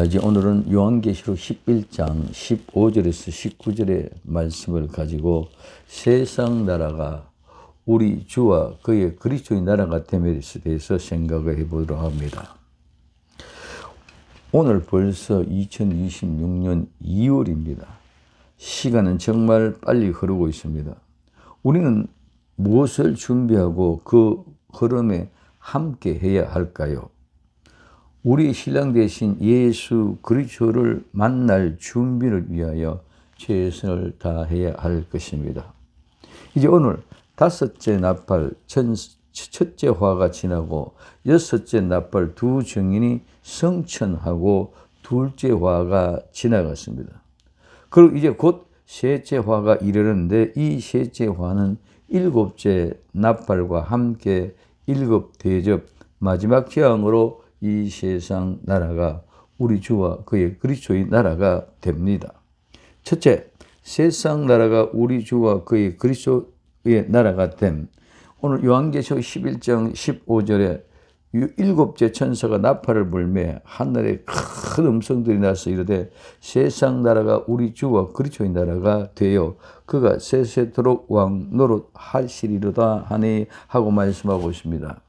이제 오늘은 요한계시록 11장 15절에서 19절의 말씀을 가지고 세상 나라가 우리 주와 그의 그리스도의 나라가 됨에 대해서 생각을 해보도록 합니다. 오늘 벌써 2026년 2월입니다. 시간은 정말 빨리 흐르고 있습니다. 우리는 무엇을 준비하고 그 흐름에 함께 해야 할까요? 우리 신랑 되신 예수 그리스도를 만날 준비를 위하여 최선을 다해야 할 것입니다. 이제 오늘 다섯째 나팔 첫째 화가 지나고 여섯째 나팔 두 증인이 성천하고 둘째 화가 지나갔습니다. 그리고 이제 곧 셋째 화가 이르는데 이 셋째 화는 일곱째 나팔과 함께 일곱 대접 마지막 재앙으로 이 세상 나라가 우리 주와 그의 그리스도의 나라가 됩니다. 첫째, 세상 나라가 우리 주와 그의 그리스도의 나라가 됨. 오늘 요한계시록 11장 15절에 일곱째 천사가 나팔을 불매 하늘에 큰 음성들이 나서 이르되 세상 나라가 우리 주와 그리스도의 나라가 되어 그가 세세토록 왕 노릇 하시리로다 하니 하고 말씀하고 있습니다.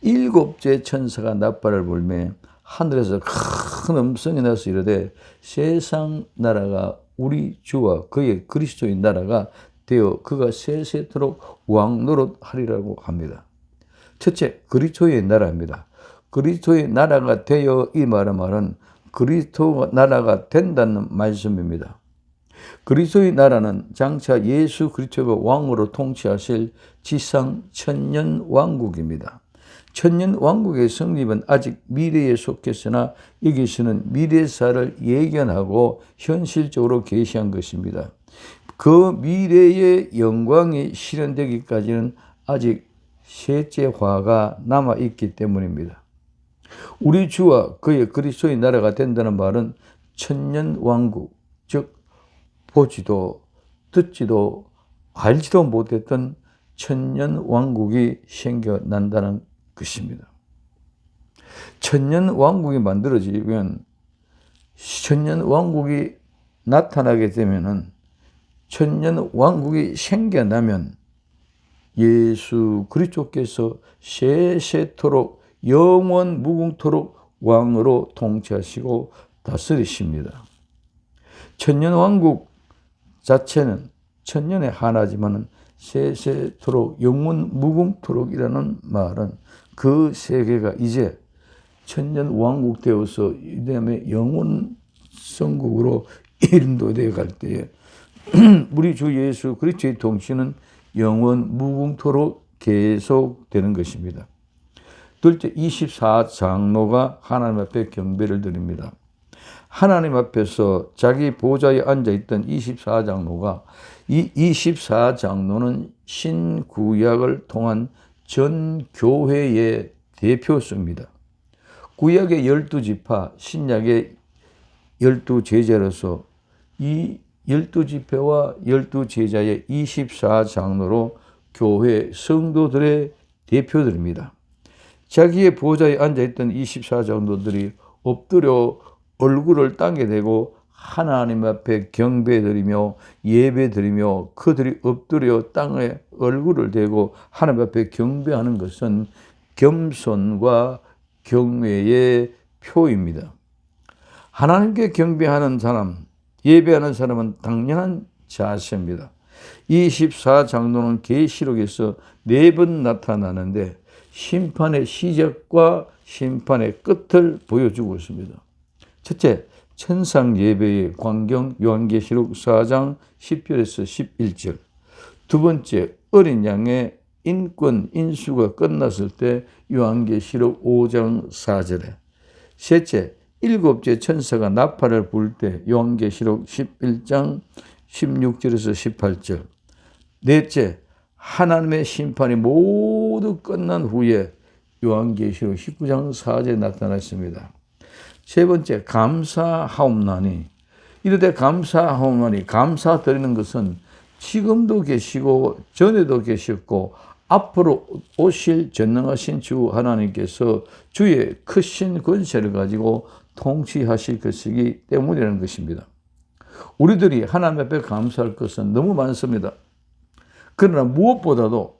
일곱째 천사가 나팔을 불매 하늘에서 큰 음성이 나서 이르되 세상 나라가 우리 주와 그의 그리스도의 나라가 되어 그가 세세토록 왕 노릇 하리라고 합니다. 첫째, 그리스도의 나라입니다. 그리스도의 나라가 되어 이 말은 그리스도 나라가 된다는 말씀입니다. 그리스도의 나라는 장차 예수 그리스도가 왕으로 통치하실 지상 천년 왕국입니다. 천년 왕국의 성립은 아직 미래에 속했으나 여기서는 미래사를 예견하고 현실적으로 계시한 것입니다. 그 미래의 영광이 실현되기까지는 아직 셋째 화가 남아있기 때문입니다. 우리 주와 그의 그리스도의 나라가 된다는 말은 천년 왕국, 즉 보지도 듣지도 알지도 못했던 천년 왕국이 생겨난다는 것입니다. 천년 왕국이 만들어지면 천년 왕국이 나타나게 되면은 천년 왕국이 생겨나면 예수 그리스도께서 세세토록 영원 무궁토록 왕으로 통치하시고 다스리십니다. 천년 왕국 자체는 천년에 하나지만 세세토록 영원 무궁토록이라는 말은 그 세계가 이제 천년 왕국 되어서 이 다음에 영원 성국으로 인도되어 갈 때에 우리 주 예수 그리스도의 통치는 영원 무궁토록 계속되는 것입니다. 둘째, 24장로가 하나님 앞에 경배를 드립니다. 하나님 앞에서 자기 보좌에 앉아있던 24장로가 이 24장로는 신구약을 통한 전 교회의 대표성입니다. 구약의 12지파, 신약의 12제자로서 이 12지파와 12제자의 24장로로 교회 성도들의 대표들입니다. 자기의 보좌에 앉아있던 24장로들이 엎드려 얼굴을 땅에 대고 하나님 앞에 경배드리며 예배드리며 그들이 엎드려 땅에 얼굴을 대고 하나님 앞에 경배하는 것은 겸손과 경외의 표입니다. 하나님께 경배하는 사람, 예배하는 사람은 당연한 자세입니다. 24장로는 계시록에서 4번 나타나는데 심판의 시작과 심판의 끝을 보여주고 있습니다. 첫째, 천상 예배의 광경 요한계시록 4장 10절에서 11절. 두 번째, 어린 양의 인권 인수가 끝났을 때 요한계시록 5장 4절에. 셋째, 일곱째 천사가 나팔을 불 때 요한계시록 11장 16절에서 18절. 넷째, 하나님의 심판이 모두 끝난 후에 요한계시록 19장 4절에 나타났습니다. 세 번째, 감사하옵나니. 이르되 감사하옵나니, 감사드리는 것은 지금도 계시고 전에도 계셨고 앞으로 오실 전능하신 주 하나님께서 주의 크신 권세를 가지고 통치하실 것이기 때문이라는 것입니다. 우리들이 하나님 앞에 감사할 것은 너무 많습니다. 그러나 무엇보다도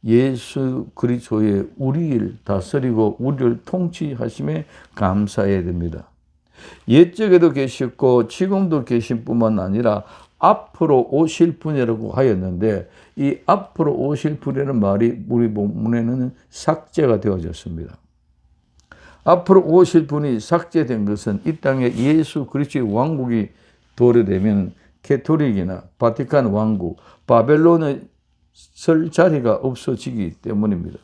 예수 그리스도의 우리를 다스리고 우리를 통치하심에 감사해야 됩니다. 옛적에도 계셨고 지금도 계신 뿐만 아니라 앞으로 오실 분이라고 하였는데, 이 앞으로 오실 분이라는 말이 우리 본문에는 삭제가 되어졌습니다. 앞으로 오실 분이 삭제된 것은 이 땅에 예수 그리스도의 왕국이 도래되면 캐토릭이나 바티칸 왕국, 바벨론의 설 자리가 없어지기 때문입니다.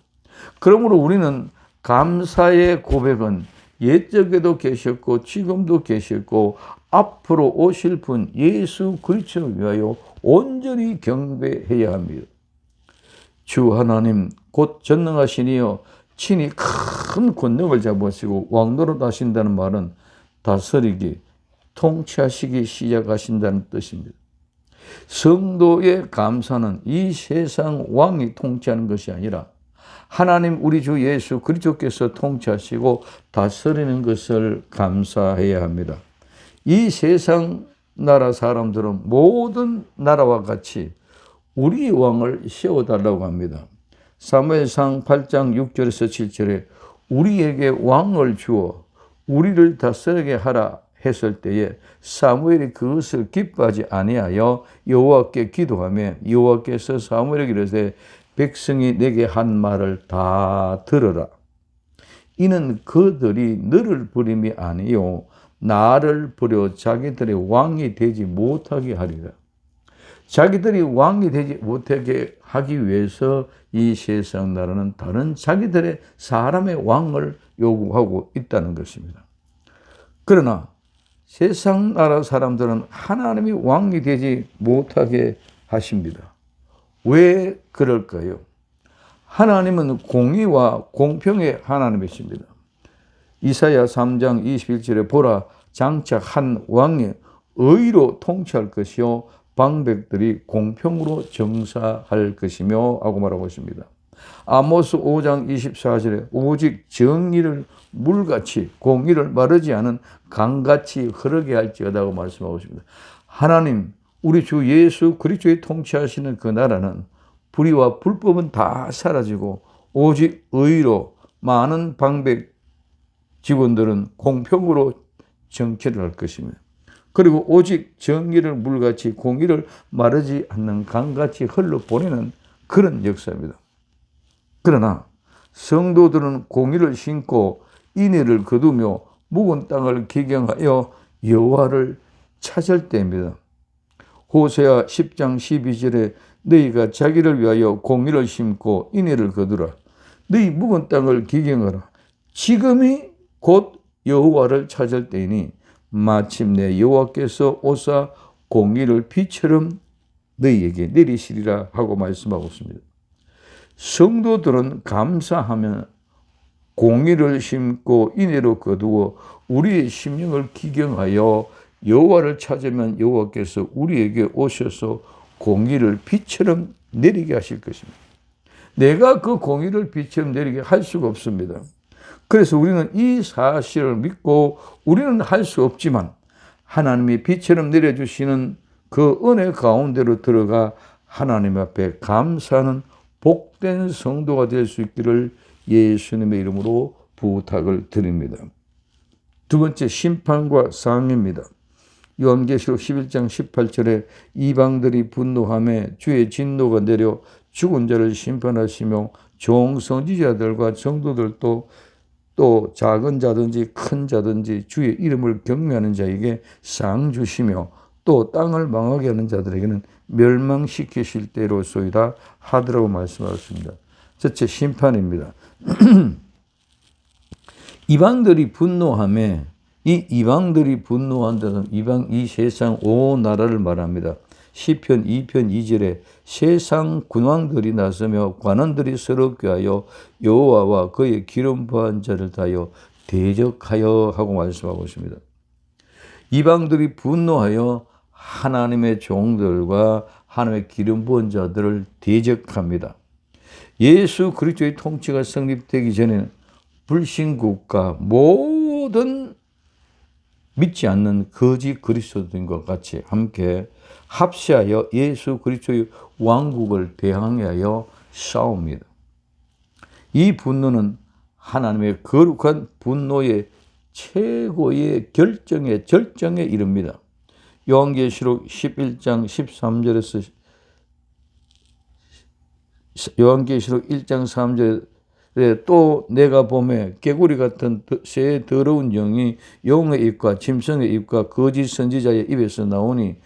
그러므로 우리는 감사의 고백은 옛적에도 계셨고 지금도 계셨고 앞으로 오실 분 예수 그리스도를 위하여 온전히 경배해야 합니다. 주 하나님 곧 전능하시니여 친히 큰 권력을 잡으시고 왕노릇 하신다는 말은 다스리기, 통치하시기 시작하신다는 뜻입니다. 성도의 감사는 이 세상 왕이 통치하는 것이 아니라 하나님 우리 주 예수 그리스도께서 통치하시고 다스리는 것을 감사해야 합니다. 이 세상 나라 사람들은 모든 나라와 같이 우리 왕을 세워달라고 합니다. 사무엘상 8장 6절에서 7절에 우리에게 왕을 주어 우리를 다스리게 하라 했을 때에 사무엘이 그것을 기뻐하지 아니하여 여호와께 기도하며 여호와께서 사무엘에게 이르시되 백성이 내게 한 말을 다 들으라. 이는 그들이 너를 부림이 아니요 나를 부려 자기들의 왕이 되지 못하게 하리라. 자기들이 왕이 되지 못하게 하기 위해서 이 세상 나라는 다른 자기들의 사람의 왕을 요구하고 있다는 것입니다. 그러나 세상 나라 사람들은 하나님이 왕이 되지 못하게 하십니다. 왜 그럴까요? 하나님은 공의와 공평의 하나님이십니다. 이사야 3장 21절에 보라 장차 한 왕이 의로 통치할 것이요 방백들이 공평으로 정사할 것이며 하고 말하고 있습니다. 아모스 5장 24절에 오직 정의를 물같이 공의를 마르지 않은 강같이 흐르게 할지어다고 말씀하고 있습니다. 하나님 우리 주 예수 그리스도의 통치하시는 그 나라는 불의와 불법은 다 사라지고 오직 의로 많은 방백 직원들은 공평으로 정치를 할 것입니다. 그리고 오직 정의를 물같이 공의를 마르지 않는 강같이 흘러보내는 그런 역사입니다. 그러나 성도들은 공의를 신고 인애를 거두며 묵은 땅을 기경하여 여호와를 찾을 때입니다. 호세아 10장 12절에 너희가 자기를 위하여 공의를 심고 인애를 거두라. 너희 묵은 땅을 기경하라. 지금이 곧 여호와를 찾을 때이니 마침내 여호와께서 오사 공의를 비처럼 너희에게 내리시리라 하고 말씀하고 있습니다. 성도들은 감사하면 공의를 심고 인애로 거두어 우리의 심령을 기경하여 여호와를 찾으면 여호와께서 우리에게 오셔서 공의를 비처럼 내리게 하실 것입니다. 내가 그 공의를 비처럼 내리게 할 수가 없습니다. 그래서 우리는 이 사실을 믿고 우리는 할 수 없지만 하나님이 비처럼 내려주시는 그 은혜 가운데로 들어가 하나님 앞에 감사하는 복된 성도가 될 수 있기를 예수님의 이름으로 부탁을 드립니다. 두 번째, 심판과 상입니다. 요한계시록 11장 18절에 이방들이 분노하며 주의 진노가 내려 죽은 자를 심판하시며 종선지자들과 성도들도 또 작은 자든지 큰 자든지 주의 이름을 경외하는 자에게 상 주시며 또 땅을 망하게 하는 자들에게는 멸망시키실 때로소이다 하더라고 말씀하셨습니다. 첫째, 심판입니다. 이방들이 분노하며 이 이방들이 분노한다는 이 세상 온 나라를 말합니다. 시편 2편 2절에 세상 군왕들이 나서며 관원들이 서럽게 하여 여호와와 그의 기름 부은 자를 다하여 대적하여 하고 말씀하고 있습니다. 이방들이 분노하여 하나님의 종들과 하나님의 기름 부은 자들을 대적합니다. 예수 그리스도의 통치가 성립되기 전에는 불신국가 모든 믿지 않는 거짓 그리스도인과 같이 함께 합세하여 예수 그리스도의 왕국을 대항하여 싸웁니다. 이 분노는 하나님의 거룩한 분노의 최고의 절정에 이릅니다. 요한계시록 11장 13절에서 요한계시록 1장 3절에 또 내가 보매 개구리 같은 새 더러운 영이 용의 입과 짐승의 입과 거짓 선지자의 입에서 나오니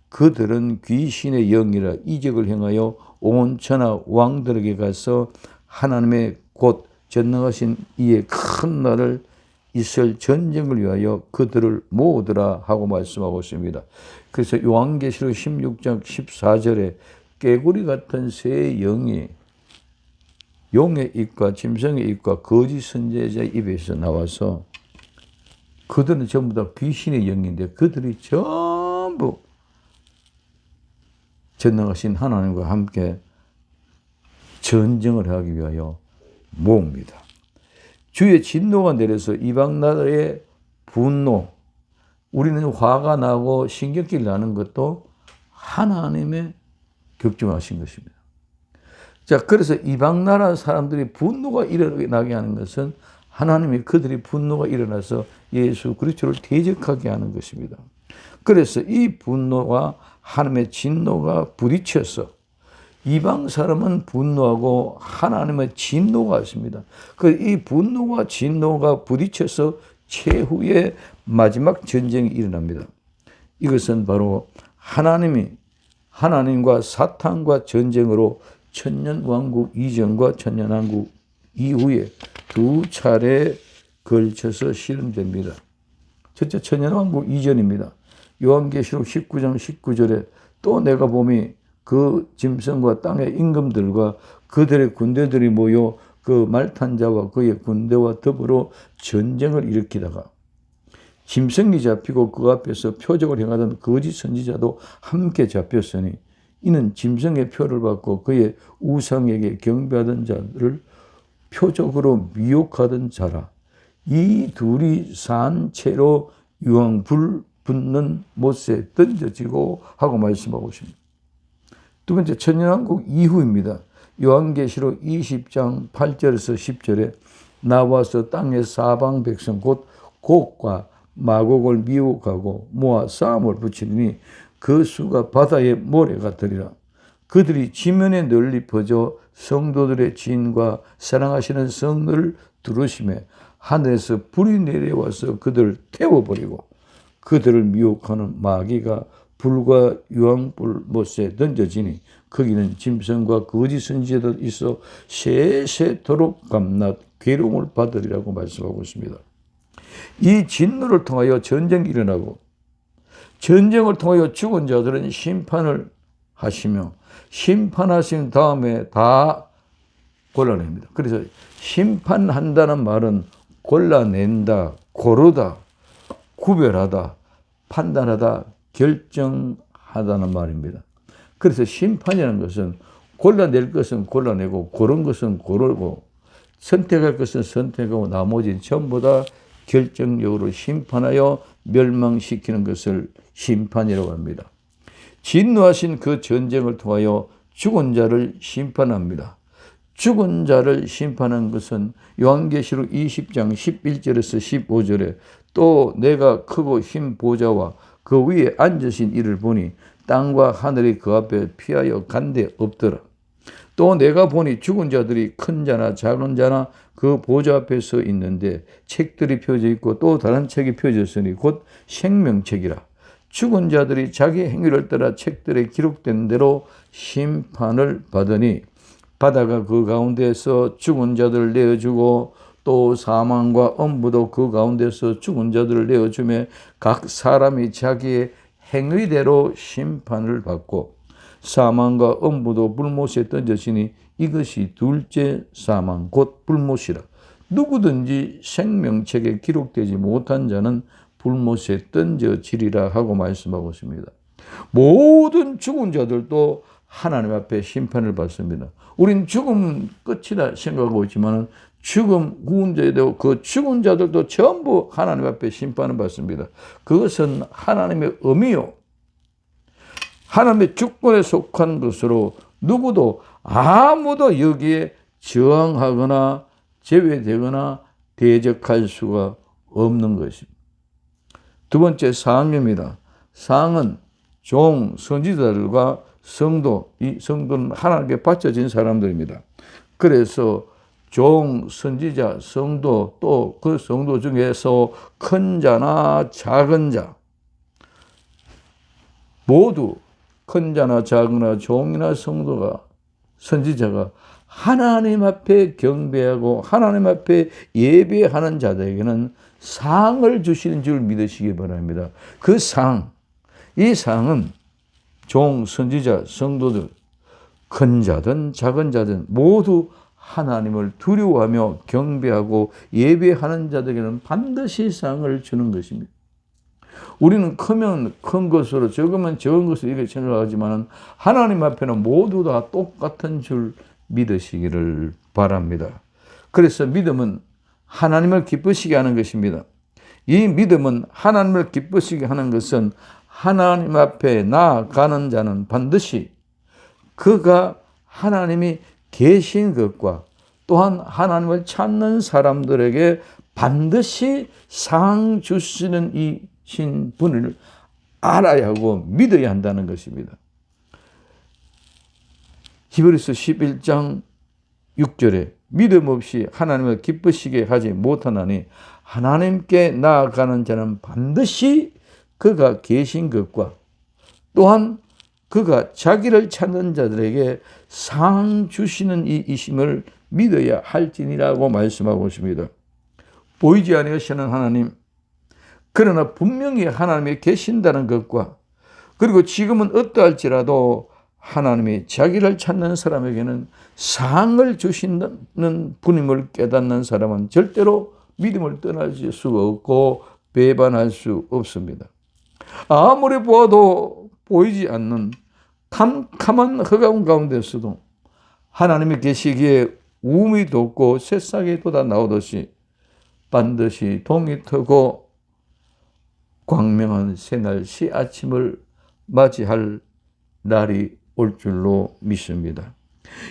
그들은 귀신의 영이라 이적을 행하여 온 천하 왕들에게 가서 하나님의 곧 전능하신 이의 큰 날을 있을 전쟁을 위하여 그들을 모으더라 하고 말씀하고 있습니다. 그래서 요한계시록 16장 14절에 개구리 같은 새 영이 용의 입과 짐승의 입과 거짓 선지자의 입에서 나와서 그들은 전부 다 귀신의 영인데 그들이 전부 전능하신 하나님과 함께 전쟁을 하기 위하여 모읍니다. 주의 진노가 내려서 이방 나라의 분노, 우리는 화가 나고 신경질 나는 것도 하나님의 격정하신 것입니다. 자, 그래서 이방 나라 사람들이 분노가 일어나게 하는 것은 하나님이 그들이 분노가 일어나서 예수 그리스도를 대적하게 하는 것입니다. 그래서 이 분노와 하나님의 진노가 부딪혀서 이방 사람은 분노하고 하나님의 진노가 있습니다. 이 분노와 진노가 부딪혀서 최후의 마지막 전쟁이 일어납니다. 이것은 바로 하나님과 사탄과 전쟁으로 천년왕국 이전과 천년왕국 이후에 두 차례 걸쳐서 실현됩니다. 첫째 천년왕국 이전입니다. 요한계시록 19장 19절에 또 내가 보니 그 짐승과 땅의 임금들과 그들의 군대들이 모여 그 말탄 자와 그의 군대와 더불어 전쟁을 일으키다가 짐승이 잡히고 그 앞에서 표적을 행하던 거짓 선지자도 함께 잡혔으니 이는 짐승의 표를 받고 그의 우상에게 경배하던 자들을 표적으로 미혹하던 자라. 이 둘이 산 채로 유황 불 붙는 못에 던져지고 하고 말씀하고 있습니다. 두 번째 천년왕국 이후입니다. 요한계시록 20장 8절에서 10절에 나와서 땅의 사방 백성 곧 곡과 마곡을 미혹하고 모아 싸움을 붙이니 그 수가 바다의 모래가 되리라. 그들이 지면에 널리 퍼져 성도들의 진과 사랑하시는 성을 두루심에 하늘에서 불이 내려와서 그들을 태워버리고 그들을 미혹하는 마귀가 불과 유황불 못에 던져지니 거기는 짐승과 거짓 선지자도 있어 세세토록 감낮 괴로움을 받으리라고 말씀하고 있습니다. 이 진노를 통하여 전쟁이 일어나고 전쟁을 통하여 죽은 자들은 심판을 하시며 심판하신 다음에 다 골라냅니다. 그래서 심판한다는 말은 골라낸다, 고르다, 구별하다, 판단하다, 결정하다는 말입니다. 그래서 심판이라는 것은 골라낼 것은 골라내고 고른 것은 고르고 선택할 것은 선택하고 나머지는 전부 다 결정적으로 심판하여 멸망시키는 것을 심판이라고 합니다. 진노하신 그 전쟁을 통하여 죽은 자를 심판합니다. 죽은 자를 심판한 것은 요한계시록 20장 11절에서 15절에 또 내가 크고 흰 보좌와 그 위에 앉으신 이를 보니 땅과 하늘이 그 앞에 피하여 간데 없더라. 또 내가 보니 죽은 자들이 큰 자나 작은 자나 그 보좌 앞에 서 있는데 책들이 펴져 있고 또 다른 책이 펴졌으니 곧 생명책이라. 죽은 자들이 자기 행위를 따라 책들에 기록된 대로 심판을 받으니 바다가 그 가운데서 죽은 자들을 내어주고 또 사망과 엄부도 그 가운데서 죽은 자들을 내어주며 각 사람이 자기의 행위대로 심판을 받고 사망과 엄부도 불못에 던져지니 이것이 둘째 사망 곧 불못이라. 누구든지 생명책에 기록되지 못한 자는 불못에 던져지리라 하고 말씀하고 있습니다. 모든 죽은 자들도 하나님 앞에 심판을 받습니다. 우린 죽음 끝이다 생각하고 있지만 죽음 구원자에 되고 그 죽은 자들도 전부 하나님 앞에 심판을 받습니다. 그것은 하나님의 의미요, 하나님의 주권에 속한 것으로 누구도 아무도 여기에 저항하거나 제외되거나 대적할 수가 없는 것입니다. 두 번째, 사항입니다. 사항은 종, 선지자들과 성도, 이 성도는 하나님께 바쳐진 사람들입니다. 그래서 종, 선지자, 성도, 또 그 성도 중에서 큰 자나 작은 자, 모두 큰 자나 작으나 종이나 성도가, 선지자가 하나님 앞에 경배하고 하나님 앞에 예배하는 자들에게는 상을 주시는 줄 믿으시기 바랍니다. 그 상, 이 상은 종, 선지자, 성도들, 큰 자든 작은 자든 모두 하나님을 두려워하며 경배하고 예배하는 자들에게는 반드시 상을 주는 것입니다. 우리는 크면 큰 것으로 적으면 적은 것으로 이렇게 생각하지만 하나님 앞에는 모두 다 똑같은 줄 믿으시기를 바랍니다. 그래서 믿음은 하나님을 기쁘시게 하는 것입니다. 이 믿음은 하나님을 기쁘시게 하는 것은 하나님 앞에 나아가는 자는 반드시 그가 하나님이 계신 것과 또한 하나님을 찾는 사람들에게 반드시 상 주시는 이신 분을 알아야 하고 믿어야 한다는 것입니다. 히브리서 11장 6절에 믿음 없이 하나님을 기쁘시게 하지 못하나니 하나님께 나아가는 자는 반드시 그가 계신 것과 또한 그가 자기를 찾는 자들에게 상 주시는 이심을 믿어야 할지니라고 말씀하고 있습니다. 보이지 아니하시는 하나님, 그러나 분명히 하나님이 계신다는 것과 그리고 지금은 어떠할지라도 하나님이 자기를 찾는 사람에게는 상을 주시는 분임을 깨닫는 사람은 절대로 믿음을 떠날 수가 없고 배반할 수 없습니다. 아무리 보아도 보이지 않는 캄캄한 흑암 가운데서도 하나님이 계시기에 우음이 돋고 새싹이 돋아 나오듯이 반드시 동이 트고 광명한 새날 시 아침을 맞이할 날이 올 줄로 믿습니다.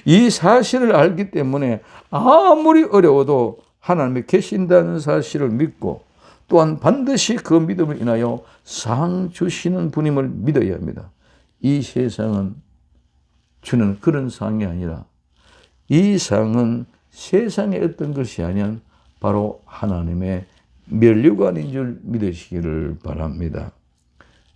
이 사실을 알기 때문에 아무리 어려워도 하나님이 계신다는 사실을 믿고 또한 반드시 그 믿음을 인하여 상 주시는 분임을 믿어야 합니다. 이 세상은 주는 그런 상이 아니라 이 상은 세상의 어떤 것이 아니라 바로 하나님의 면류관인 줄 믿으시기를 바랍니다.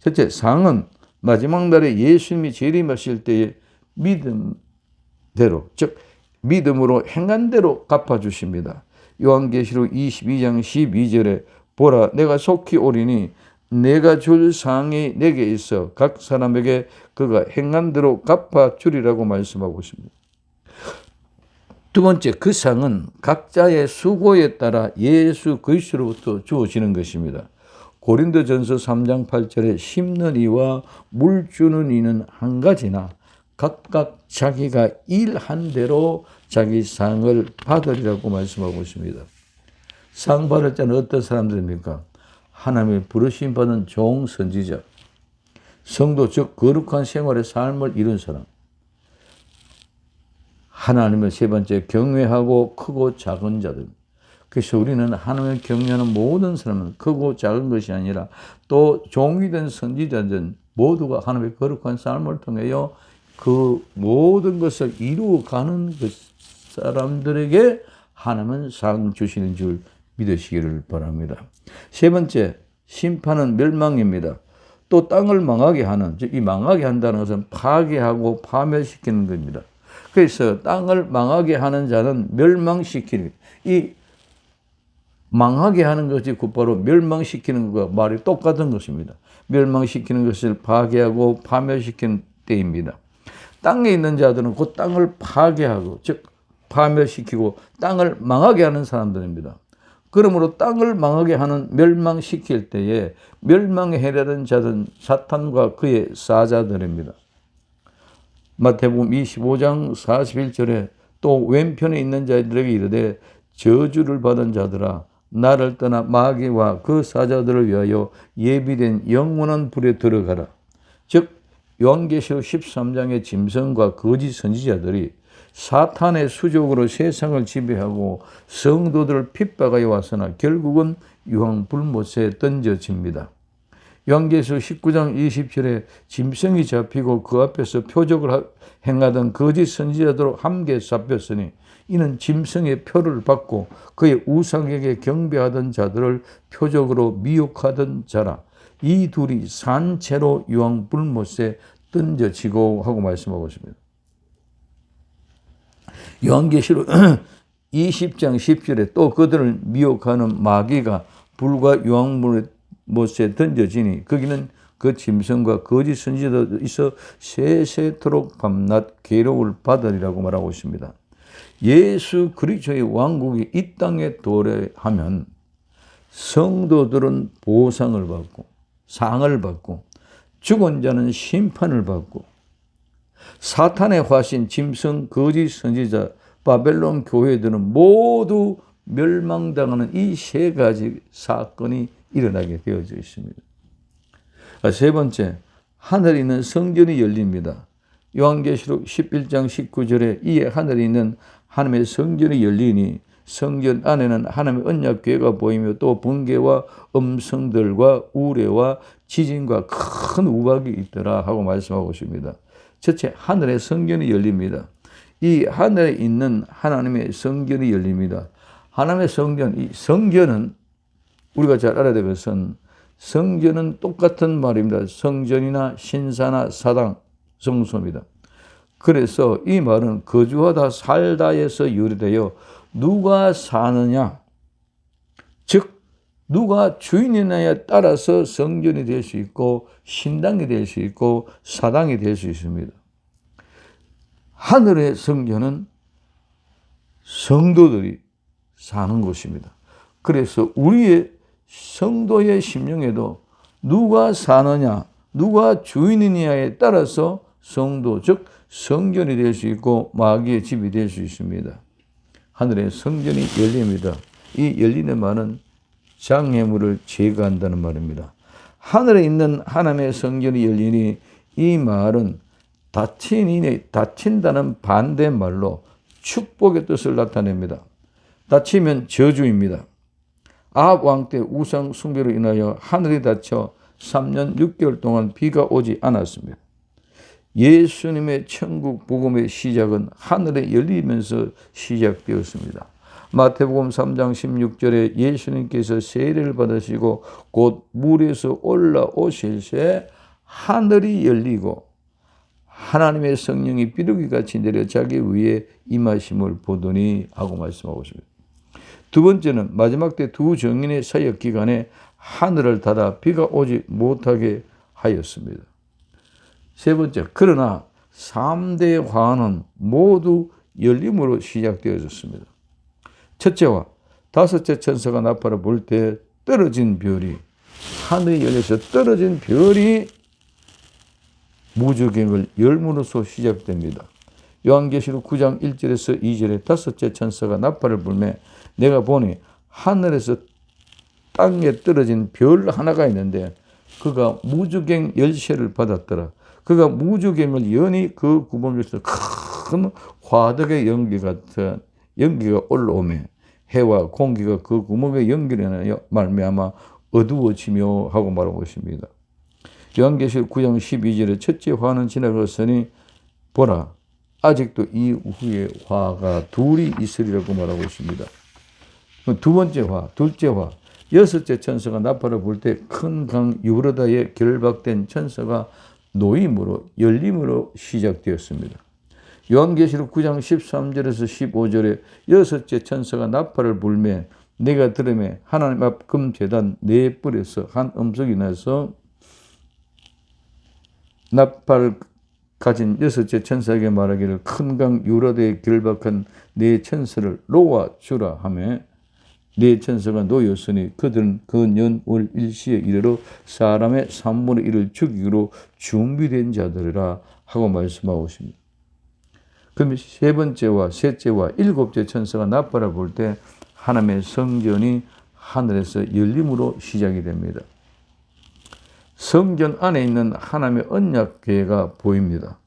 첫째, 상은 마지막 날에 예수님이 재림하실 때의 믿음대로, 즉 믿음으로 행한 대로 갚아주십니다. 요한계시록 22장 12절에 보라, 내가 속히 오리니 내가 줄 상이 내게 있어 각 사람에게 그가 행한 대로 갚아주리라고 말씀하고 있습니다. 두 번째, 그 상은 각자의 수고에 따라 예수 그리스도로부터 주어지는 것입니다. 고린도전서 3장 8절에 심는 이와 물 주는 이는 한 가지나 각각 자기가 일한 대로 자기 상을 받으리라고 말씀하고 있습니다. 상 받을 자는 어떤 사람들입니까? 하나님의 부르심 받은 종, 선지자, 성도, 즉 거룩한 생활의 삶을 이룬 사람, 하나님을 세 번째 경외하고 크고 작은 자들. 그래서 우리는 하나님을 경외하는 모든 사람은 크고 작은 것이 아니라 또 종이든 선지자든 모두가 하나님의 거룩한 삶을 통하여 그 모든 것을 이루어가는 그 사람들에게 하나님은 상 주시는 줄 믿으시기를 바랍니다. 세 번째, 심판은 멸망입니다. 또 땅을 망하게 하는, 즉 이 망하게 한다는 것은 파괴하고 파멸시키는 겁니다. 그래서 땅을 망하게 하는 자는 멸망시키는, 이 망하게 하는 것이 곧바로 멸망시키는 것과 말이 똑같은 것입니다. 멸망시키는 것을 파괴하고 파멸시키는 때입니다. 땅에 있는 자들은 그 땅을 파괴하고, 즉 파멸시키고 땅을 망하게 하는 사람들입니다. 그러므로 땅을 망하게 하는, 멸망시킬 때에 멸망에 해라는 자들은 사탄과 그의 사자들입니다. 마태복음 25장 41절에 또 왼편에 있는 자들에게 이르되 저주를 받은 자들아 나를 떠나 마귀와 그 사자들을 위하여 예비된 영원한 불에 들어가라. 즉 요한계시록 13장의 짐승과 거짓 선지자들이 사탄의 수족으로 세상을 지배하고 성도들을 핍박하여 왔으나 결국은 유황불못에 던져집니다. 요한계시록 19장 20절에 짐승이 잡히고 그 앞에서 표적을 행하던 거짓 선지자들로 함께 잡혔으니 이는 짐승의 표를 받고 그의 우상에게 경배하던 자들을 표적으로 미혹하던 자라. 이 둘이 산채로 유황불못에 던져지고 하고 말씀하고 있습니다. 요한계시록 20장 10절에 또 그들을 미혹하는 마귀가 불과 유황불못에 던져지니 거기는 그 짐승과 거짓 선지자도 있어 세세토록 밤낮 괴로움을 받으리라고 말하고 있습니다. 예수 그리스도의 왕국이 이 땅에 도래하면 성도들은 보상을 받고 상을 받고 죽은 자는 심판을 받고 사탄의 화신 짐승 거짓 선지자 바벨론 교회들은 모두 멸망당하는 이 세 가지 사건이 일어나게 되어져 있습니다. 세 번째, 하늘에 있는 성전이 열립니다. 요한계시록 11장 19절에 이에 하늘에 있는 하나님의 성전이 열리니 성전 안에는 하나님의 언약궤가 보이며 또 번개와 음성들과 우레와 지진과 큰 우박이 있더라 하고 말씀하고 있습니다. 첫째, 하늘의 성전이 열립니다. 이 하늘에 있는 하나님의 성전이 열립니다. 하나님의 성전, 이 성전은 우리가 잘 알아야 될 것은 성전은 똑같은 말입니다. 성전이나 신사나 사당, 성소입니다. 그래서 이 말은 거주하다 살다에서 유래되어 누가 사느냐, 즉 누가 주인이냐에 따라서 성전이 될 수 있고 신당이 될 수 있고 사당이 될 수 있습니다. 하늘의 성전은 성도들이 사는 곳입니다. 그래서 우리의 성도의 심령에도 누가 사느냐, 누가 주인이냐에 따라서 성도, 즉 성전이 될 수 있고 마귀의 집이 될 수 있습니다. 하늘의 성전이 열립니다. 이 열리는 말은 장애물을 제거한다는 말입니다. 하늘에 있는 하나님의 성전이 열리니 이 말은 닫힌다는 반대말로 축복의 뜻을 나타냅니다. 닫히면 저주입니다. 아합 왕 때 우상 숭배로 인하여 하늘이 닫혀 3년 6개월 동안 비가 오지 않았습니다. 예수님의 천국 복음의 시작은 하늘에 열리면서 시작되었습니다. 마태복음 3장 16절에 예수님께서 세례를 받으시고 곧 물에서 올라오실 새 하늘이 열리고 하나님의 성령이 비둘기같이 내려 자기 위에 임하심을 보더니 하고 말씀하고 있습니다. 두 번째는 마지막 때 두 정인의 사역 기간에 하늘을 닫아 비가 오지 못하게 하였습니다. 세 번째, 그러나 3대 화는 모두 열림으로 시작되어졌습니다. 첫째와 다섯째 천사가 나팔을 불 때 떨어진 별이, 하늘이 열려서 떨어진 별이 무저갱을 열므로써 시작됩니다. 요한계시록 9장 1절에서 2절에 다섯째 천사가 나팔을 불매 내가 보니 하늘에서 땅에 떨어진 별 하나가 있는데 그가 무저갱 열쇠를 받았더라. 그가 무저갱을 여니 그 구멍에서 큰 화덕의 연기가 올라오매 해와 공기가 그 구멍에 연결하여 말미암아 어두워지며 하고 말하고 있습니다. 요한계시록 9장 12절에 첫째 화는 지나갔으니 보라 아직도 이후에 화가 둘이 있으리라고 말하고 있습니다. 두 번째 화, 둘째 화, 여섯째 천사가 나팔을 불 때 큰 강 유브라다에 결박된 천사가 노임으로 열림으로 시작되었습니다. 요한계시록 9장 13절에서 15절에 여섯째 천사가 나팔을 불매 내가 들으매 하나님 앞 금제단 네 뿔에서 한 음성이 나서 나팔을 가진 여섯째 천사에게 말하기를 큰 강 유브라다에 결박한 네 천사를 놓아 주라 하며 네 천사가 놓였으니 그들은 그 년월 일시에 이르러 사람의 3분의 1을 죽이기로 준비된 자들이라 하고 말씀하고 있습니다. 그럼 세 번째와 셋째와 일곱째 천사가 나팔을 불 때 하나님의 성전이 하늘에서 열림으로 시작이 됩니다. 성전 안에 있는 하나님의 언약궤가 보입니다.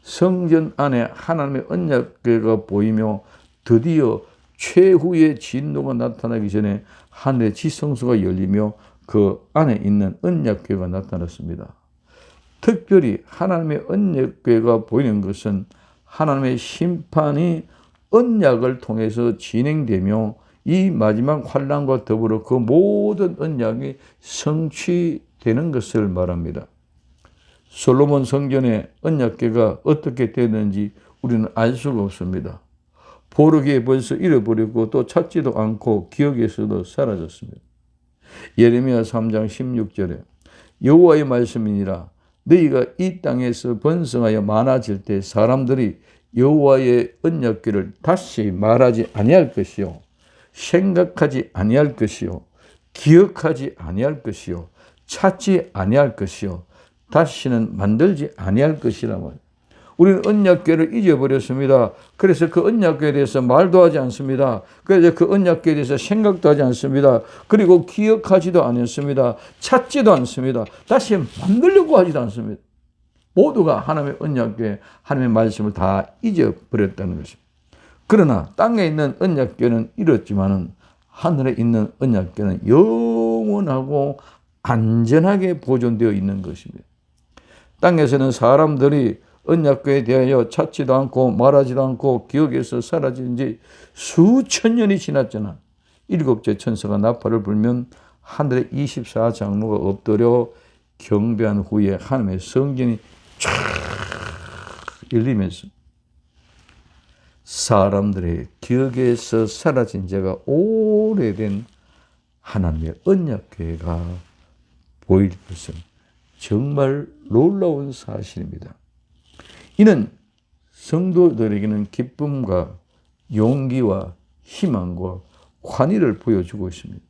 성전 안에 하나님의 언약궤가 보이며 드디어 최후의 진노가 나타나기 전에 하늘의 지성소가 열리며 그 안에 있는 언약궤가 나타났습니다. 특별히 하나님의 언약궤가 보이는 것은 하나님의 심판이 언약을 통해서 진행되며 이 마지막 환난과 더불어 그 모든 언약이 성취되는 것을 말합니다. 솔로몬 성전의 언약궤가 어떻게 되는지 우리는 알 수가 없습니다. 보르기에 벌써 잃어버리고 또 찾지도 않고 기억에서도 사라졌습니다. 예레미야 3장 16절에 여호와의 말씀이니라 너희가 이 땅에서 번성하여 많아질 때 사람들이 여호와의 언약궤를 다시 말하지 아니할 것이요 생각하지 아니할 것이요 기억하지 아니할 것이요 찾지 아니할 것이요 다시는 만들지 아니할 것이라 말이에요. 우리는 언약궤를 잊어버렸습니다. 그래서 그 언약궤에 대해서 말도 하지 않습니다. 그래서 그 언약궤에 대해서 생각도 하지 않습니다. 그리고 기억하지도 않습니다. 찾지도 않습니다. 다시 만들려고 하지도 않습니다. 모두가 하나님의 언약궤, 하나님의 말씀을 다 잊어버렸다는 것입니다. 그러나 땅에 있는 언약궤는 잃었지만은 하늘에 있는 언약궤는 영원하고 안전하게 보존되어 있는 것입니다. 땅에서는 사람들이 언약궤에 대하여 찾지도 않고 말하지도 않고 기억에서 사라진 지 수천 년이 지났잖아. 일곱째 천사가 나팔을 불면 하늘의 24장로가 엎드려 경배한 후에 하나님의 성전이 쫙 열리면서 사람들의 기억에서 사라진 지가 오래된 하나님의 언약궤가 보일 것은 정말 놀라운 사실입니다. 이는 성도들에게는 기쁨과 용기와 희망과 환희를 보여주고 있습니다.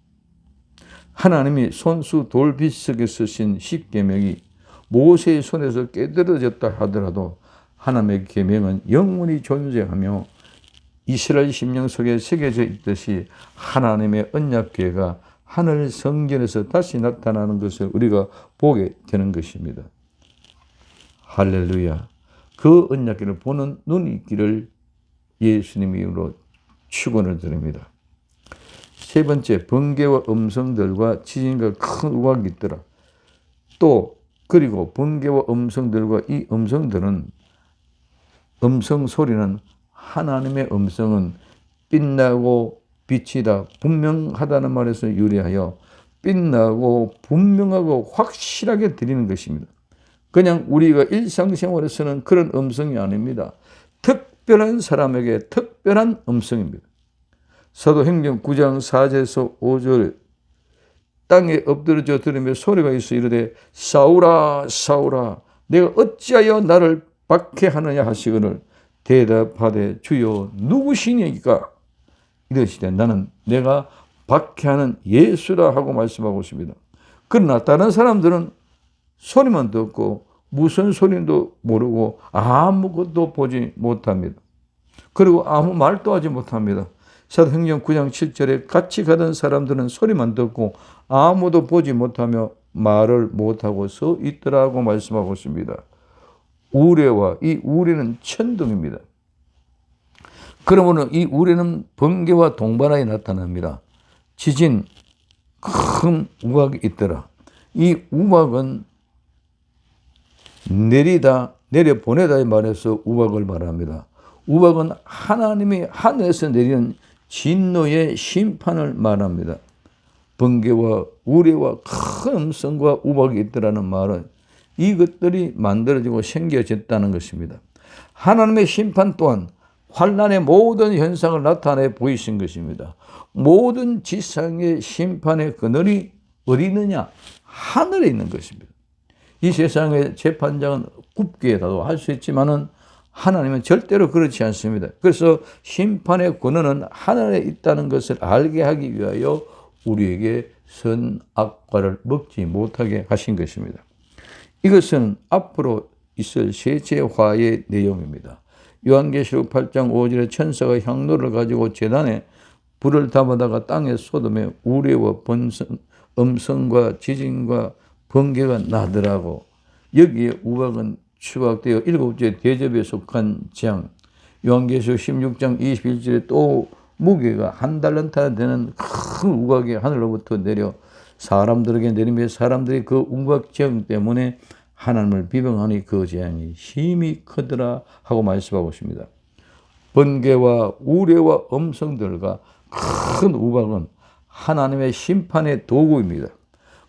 하나님이 손수 돌빗 속에 쓰신 십계명이 모세의 손에서 깨달아졌다 하더라도 하나님의 계명은 영원히 존재하며 이스라엘 심령 속에 새겨져 있듯이 하나님의 언약궤가 하늘 성전에서 다시 나타나는 것을 우리가 보게 되는 것입니다. 할렐루야. 그 언약궤를 보는 눈이 있기를 예수님의 이름으로 축원을 드립니다. 세 번째, 번개와 음성들과 지진과 큰 우박이 있더라. 또 그리고 번개와 음성들과 이 음성들은 음성 소리는 하나님의 음성은 빛나고 빛이다 분명하다는 말에서 유래하여 빛나고 분명하고 확실하게 들리는 것입니다. 그냥 우리가 일상생활에 쓰는 그런 음성이 아닙니다. 특별한 사람에게 특별한 음성입니다. 사도행전 9장 4절에서 5절 땅에 엎드러져 들으며 소리가 있어 이르되 사울아 사울아 내가 어찌하여 나를 박해하느냐 하시거늘 대답하되 주여 누구시니까 이러시되 나는 내가 박해하는 예수라 하고 말씀하고 있습니다. 그러나 다른 사람들은 소리만 듣고 무슨 소리도 모르고 아무것도 보지 못합니다. 그리고 아무 말도 하지 못합니다. 사도행전 9장 7절에 같이 가던 사람들은 소리만 듣고 아무도 보지 못하며 말을 못하고 서 있더라고 말씀하고 있습니다. 우레와 이 우레는 천둥입니다. 그러므로 이 우레는 번개와 동반하에 나타납니다. 지진, 큰 우박이 있더라. 이 우박은 내리다, 내려보내다의 말에서 우박을 말합니다. 우박은 하나님이 하늘에서 내리는 진노의 심판을 말합니다. 번개와 우레와 큰 음성과 우박이 있더라는 말은 이것들이 만들어지고 생겨졌다는 것입니다. 하나님의 심판 또한 환난의 모든 현상을 나타내 보이신 것입니다. 모든 지상의 심판의 그늘이 어디 있느냐? 하늘에 있는 것입니다. 이 세상의 재판장은 굽게라도 할 수 있지만은 하나님은 절대로 그렇지 않습니다. 그래서 심판의 권한은 하늘에 있다는 것을 알게 하기 위하여 우리에게 선악과를 먹지 못하게 하신 것입니다. 이것은 앞으로 있을 세계화의 내용입니다. 요한계시록 8장 5절에 천사가 향로를 가지고 제단에 불을 담아다가 땅에 쏟으며 우레와 음성과 지진과 번개가 나더라고. 여기에 우박은 추박되어 7째 대접에 속한 장. 요한계시록 16장 21절에 또 무게가 1달란트나 되는 큰 우박이 하늘로부터 내려 사람들에게 내리며 사람들이 그 우박 재앙 때문에 하나님을 비방하니 그 재앙이 힘이 크더라 하고 말씀하고 있습니다. 번개와 우레와 음성들과 큰 우박은 하나님의 심판의 도구입니다.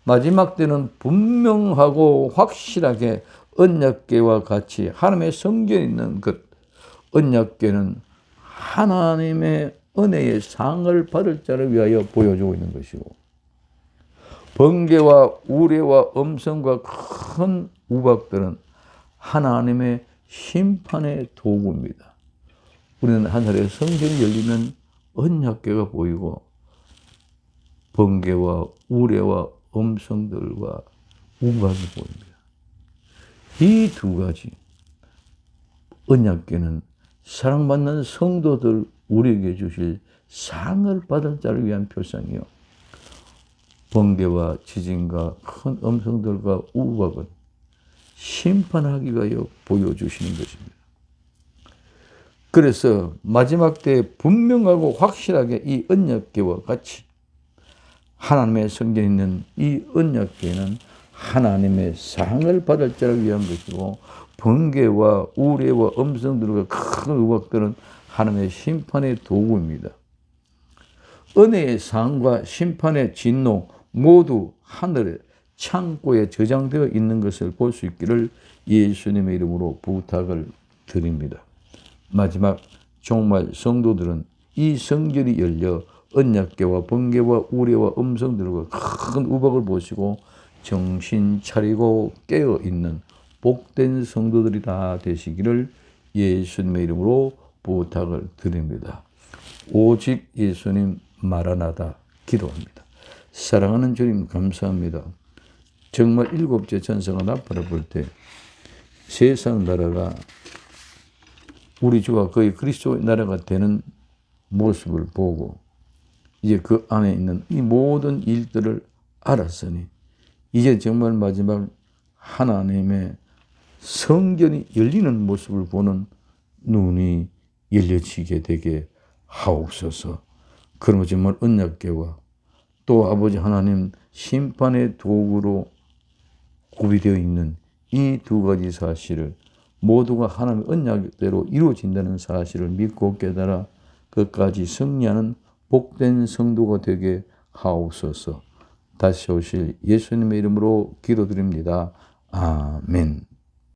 마지막 때는 분명하고 확실하게 언약궤와 같이 하나님의 성전에 있는 것, 언약궤는 하나님의 은혜의 상을 받을 자를 위하여 보여주고 있는 것이고, 번개와 우레와 음성과 큰 우박들은 하나님의 심판의 도구입니다. 우리는 하늘에 성전이 열리면 언약궤가 보이고 번개와 우레와 음성들과 우박이 보입니다. 이 두 가지 언약궤는 사랑받는 성도들 우리에게 주실 상을 받을 자를 위한 표상이요, 번개와 지진과 큰 음성들과 우박은 심판하기 위하여 보여주시는 것입니다. 그래서 마지막 때에 분명하고 확실하게 이 언약궤와 같이 하나님의 성전에 있는 이 언약궤는 하나님의 상을 받을 자를 위한 것이고, 번개와 우레와 음성들과 큰 우박들은 하나님의 심판의 도구입니다. 은혜의 상과 심판의 진노 모두 하늘의 창고에 저장되어 있는 것을 볼 수 있기를 예수님의 이름으로 부탁을 드립니다. 마지막 종말 성도들은 이 성전이 열려 언약궤와 번개와 우레와 음성들과 큰 우박을 보시고 정신 차리고 깨어 있는 복된 성도들이 다 되시기를 예수님의 이름으로 부탁을 드립니다. 오직 예수님 마라나다 기도합니다. 사랑하는 주님 감사합니다. 정말 7째 천사가 나팔을 불 때 세상 나라가 우리 주와 거의 그리스도의 나라가 되는 모습을 보고 이제 그 안에 있는 이 모든 일들을 알았으니 이제 정말 마지막 하나님의 성전이 열리는 모습을 보는 눈이 열려지게 되게 하옵소서. 그러면 정말 언약궤와 또 아버지 하나님 심판의 도구로 구비되어 있는 이 두 가지 사실을 모두가 하나님의 언약대로 이루어진다는 사실을 믿고 깨달아 끝까지 승리하는 복된 성도가 되게 하옵소서. 다시 오실 예수님의 이름으로 기도드립니다. 아멘.